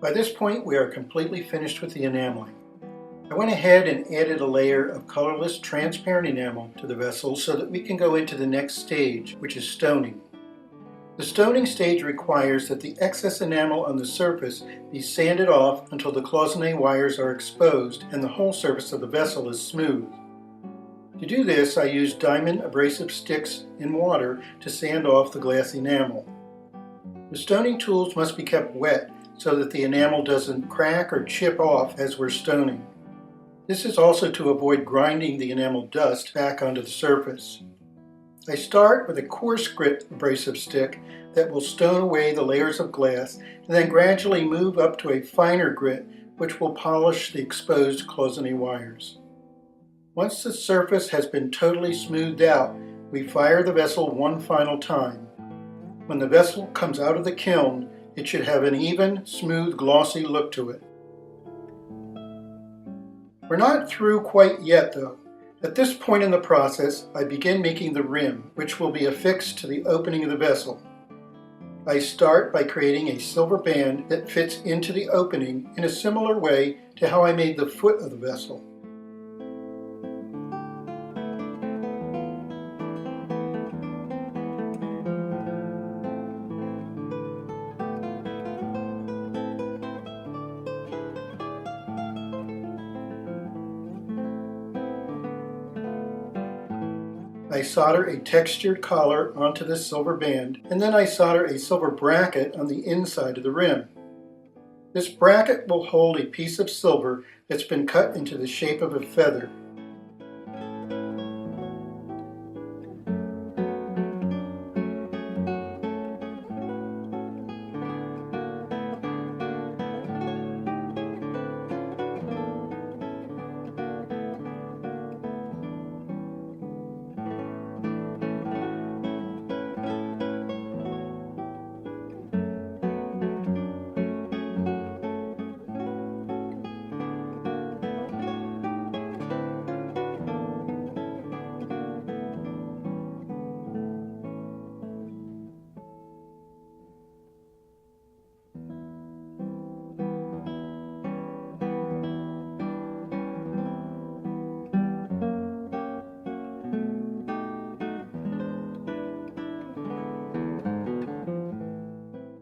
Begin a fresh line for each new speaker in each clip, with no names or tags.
By this point, we are completely finished with the enameling. I went ahead and added a layer of colorless transparent enamel to the vessel so that we can go into the next stage, which is stoning. The stoning stage requires that the excess enamel on the surface be sanded off until the cloisonne wires are exposed and the whole surface of the vessel is smooth. To do this, I used diamond abrasive sticks in water to sand off the glass enamel. The stoning tools must be kept wet so that the enamel doesn't crack or chip off as we're stoning. This is also to avoid grinding the enamel dust back onto the surface. I start with a coarse grit abrasive stick that will stone away the layers of glass and then gradually move up to a finer grit which will polish the exposed cloisonne wires. Once the surface has been totally smoothed out, we fire the vessel one final time. When the vessel comes out of the kiln, it should have an even, smooth, glossy look to it. We're not through quite yet though. At this point in the process, I begin making the rim, which will be affixed to the opening of the vessel. I start by creating a silver band that fits into the opening in a similar way to how I made the foot of the vessel. I solder a textured collar onto this silver band, and then I solder a silver bracket on the inside of the rim. This bracket will hold a piece of silver that's been cut into the shape of a feather.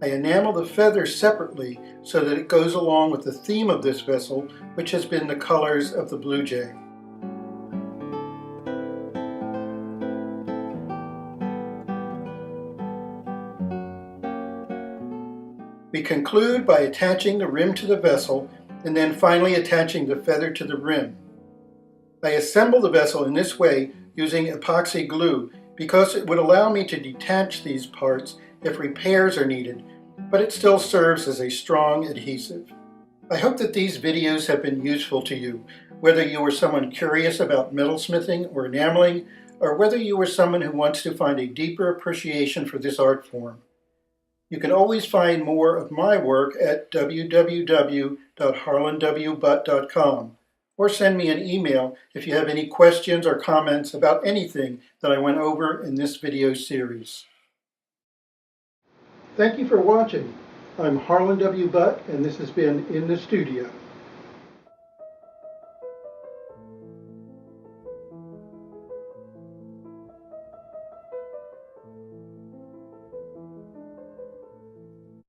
I enamel the feather separately so that it goes along with the theme of this vessel, which has been the colors of the blue jay. We conclude by attaching the rim to the vessel and then finally attaching the feather to the rim. I assemble the vessel in this way using epoxy glue because it would allow me to detach these parts if repairs are needed, but it still serves as a strong adhesive. I hope that these videos have been useful to you, whether you are someone curious about metalsmithing or enameling, or whether you are someone who wants to find a deeper appreciation for this art form. You can always find more of my work at www.harlanwbutt.com, or send me an email if you have any questions or comments about anything that I went over in this video series. Thank you for watching. I'm Harlan W. Butt, and this has been In the Studio.